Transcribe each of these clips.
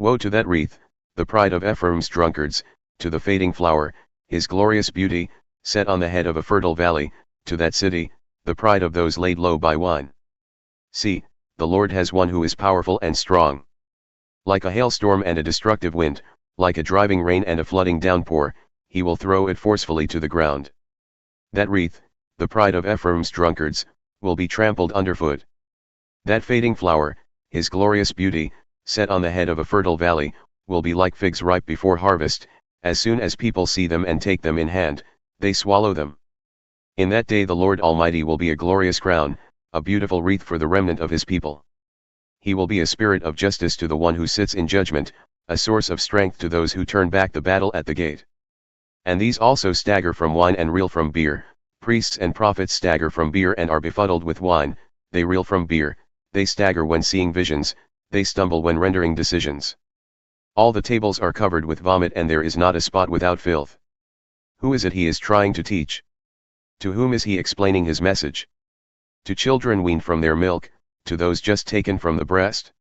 Woe to that wreath, the pride of Ephraim's drunkards, to the fading flower, his glorious beauty, set on the head of a fertile valley, to that city, the pride of those laid low by wine. See, the Lord has one who is powerful and strong. Like a hailstorm and a destructive wind, like a driving rain and a flooding downpour, he will throw it forcefully to the ground. That wreath, the pride of Ephraim's drunkards, will be trampled underfoot. That fading flower, his glorious beauty, set on the head of a fertile valley, will be like figs ripe before harvest. As soon as people see them and take them in hand, they swallow them. In that day the Lord Almighty will be a glorious crown, a beautiful wreath for the remnant of his people. He will be a spirit of justice to the one who sits in judgment, a source of strength to those who turn back the battle at the gate. And these also stagger from wine and reel from beer. Priests and prophets stagger from beer and are befuddled with wine, they reel from beer, they stagger when seeing visions, they stumble when rendering decisions. All the tables are covered with vomit and there is not a spot without filth. Who is it he is trying to teach? To whom is he explaining his message? To children weaned from their milk, to those just taken from the breast?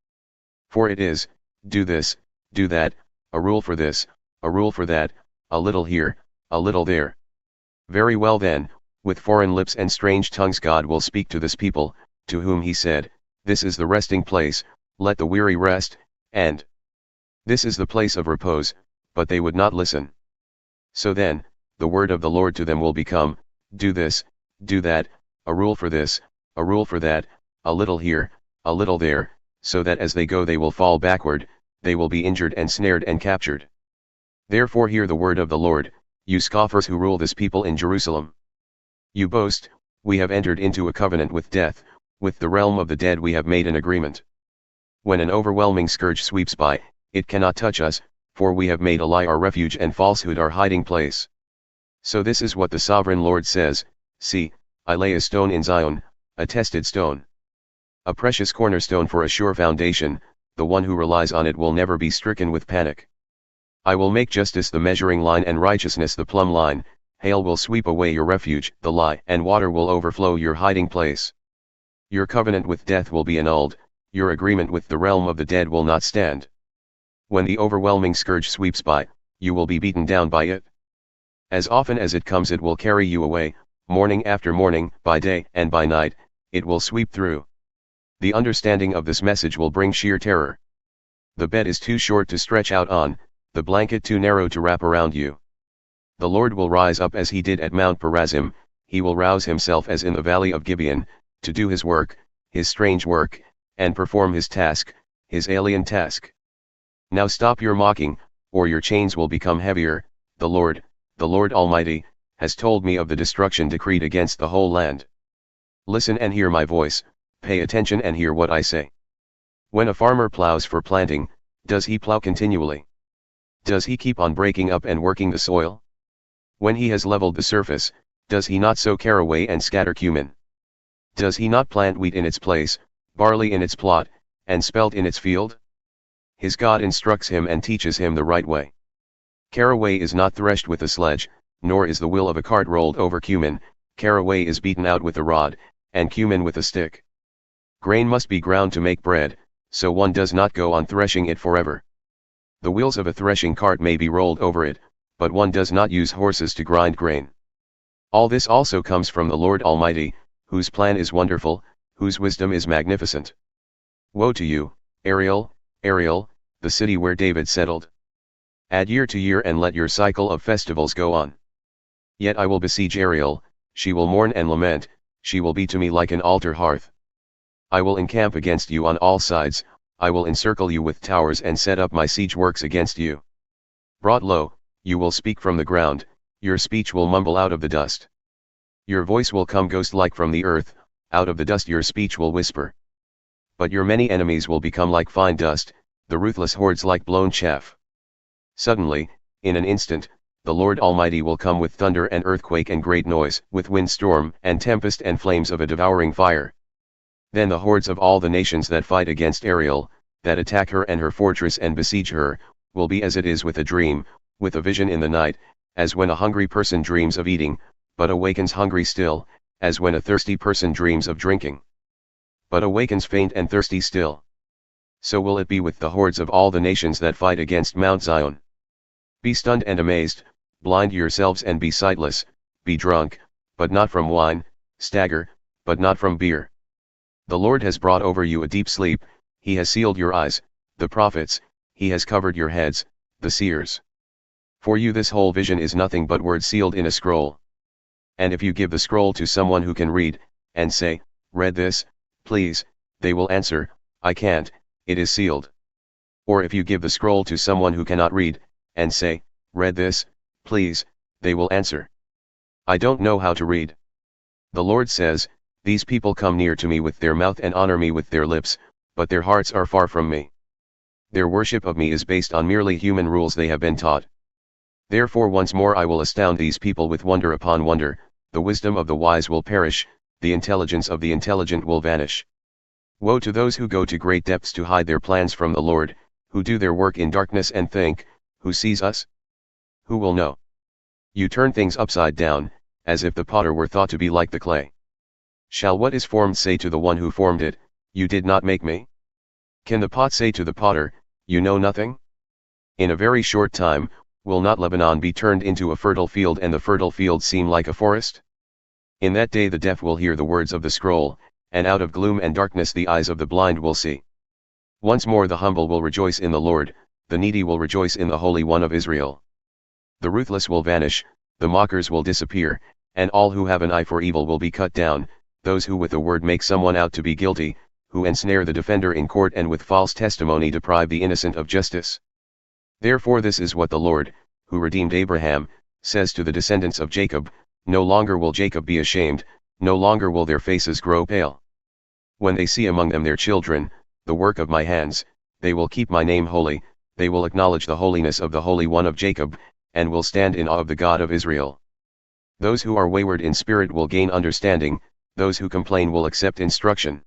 For it is, do this, do that, a rule for this, a rule for that, a little here, a little there. Very well then, with foreign lips and strange tongues God will speak to this people, to whom he said, this is the resting place, let the weary rest, and this is the place of repose, but they would not listen. So then, the word of the Lord to them will become, do this, do that, a rule for this, a rule for that, a little here, a little there, so that as they go they will fall backward, they will be injured and snared and captured. Therefore hear the word of the Lord, you scoffers who rule this people in Jerusalem. You boast, we have entered into a covenant with death, with the realm of the dead we have made an agreement. When an overwhelming scourge sweeps by, it cannot touch us, for we have made a lie our refuge and falsehood our hiding place. So this is what the sovereign Lord says, see, I lay a stone in Zion, a tested stone. A precious cornerstone for a sure foundation, the one who relies on it will never be stricken with panic. I will make justice the measuring line and righteousness the plumb line, hail will sweep away your refuge, the lie, and water will overflow your hiding place. Your covenant with death will be annulled, your agreement with the realm of the dead will not stand. When the overwhelming scourge sweeps by, you will be beaten down by it. As often as it comes it will carry you away, morning after morning, by day and by night, it will sweep through. The understanding of this message will bring sheer terror. The bed is too short to stretch out on, the blanket too narrow to wrap around you. The Lord will rise up as he did at Mount Perazim, he will rouse himself as in the Valley of Gibeon, to do his work, his strange work, and perform his task, his alien task. Now stop your mocking, or your chains will become heavier. The Lord Almighty, has told me of the destruction decreed against the whole land. Listen and hear my voice, pay attention and hear what I say. When a farmer plows for planting, does he plow continually? Does he keep on breaking up and working the soil? When he has leveled the surface, does he not sow caraway and scatter cumin? Does he not plant wheat in its place, barley in its plot, and spelt in its field? His God instructs him and teaches him the right way. Caraway is not threshed with a sledge, nor is the wheel of a cart rolled over cumin. Caraway is beaten out with a rod, and cumin with a stick. Grain must be ground to make bread, so one does not go on threshing it forever. The wheels of a threshing cart may be rolled over it, but one does not use horses to grind grain. All this also comes from the Lord Almighty, whose plan is wonderful, whose wisdom is magnificent. Woe to you, Ariel, Ariel, the city where David settled. Add year to year and let your cycle of festivals go on. Yet I will besiege Ariel, she will mourn and lament, she will be to me like an altar hearth. I will encamp against you on all sides, I will encircle you with towers and set up my siege works against you. Brought low, you will speak from the ground, your speech will mumble out of the dust. Your voice will come ghost-like from the earth, out of the dust your speech will whisper. But your many enemies will become like fine dust, the ruthless hordes like blown chaff. Suddenly, in an instant, the Lord Almighty will come with thunder and earthquake and great noise, with windstorm and tempest and flames of a devouring fire. Then the hordes of all the nations that fight against Ariel, that attack her and her fortress and besiege her, will be as it is with a dream, with a vision in the night, as when a hungry person dreams of eating, but awakens hungry still, as when a thirsty person dreams of drinking, but awakens faint and thirsty still. So will it be with the hordes of all the nations that fight against Mount Zion. Be stunned and amazed, blind yourselves and be sightless, be drunk, but not from wine, stagger, but not from beer. The Lord has brought over you a deep sleep, he has sealed your eyes, the prophets, he has covered your heads, the seers. For you this whole vision is nothing but words sealed in a scroll. And if you give the scroll to someone who can read, and say, read this, please, they will answer, I can't, it is sealed. Or if you give the scroll to someone who cannot read, and say, read this, please, they will answer, I don't know how to read. The Lord says, these people come near to me with their mouth and honor me with their lips, but their hearts are far from me. Their worship of me is based on merely human rules they have been taught. Therefore once more I will astound these people with wonder upon wonder, the wisdom of the wise will perish, the intelligence of the intelligent will vanish. Woe to those who go to great depths to hide their plans from the Lord, who do their work in darkness and think, who sees us? Who will know? You turn things upside down, as if the potter were thought to be like the clay. Shall what is formed say to the one who formed it, you did not make me? Can the pot say to the potter, you know nothing? In a very short time, will not Lebanon be turned into a fertile field and the fertile field seem like a forest? In that day the deaf will hear the words of the scroll, and out of gloom and darkness the eyes of the blind will see. Once more the humble will rejoice in the Lord, the needy will rejoice in the Holy One of Israel. The ruthless will vanish, the mockers will disappear, and all who have an eye for evil will be cut down, those who with a word make someone out to be guilty, who ensnare the defender in court and with false testimony deprive the innocent of justice. Therefore this is what the Lord, who redeemed Abraham, says to the descendants of Jacob, no longer will Jacob be ashamed, no longer will their faces grow pale. When they see among them their children, the work of my hands, they will keep my name holy, they will acknowledge the holiness of the Holy One of Jacob, and will stand in awe of the God of Israel. Those who are wayward in spirit will gain understanding, those who complain will accept instruction.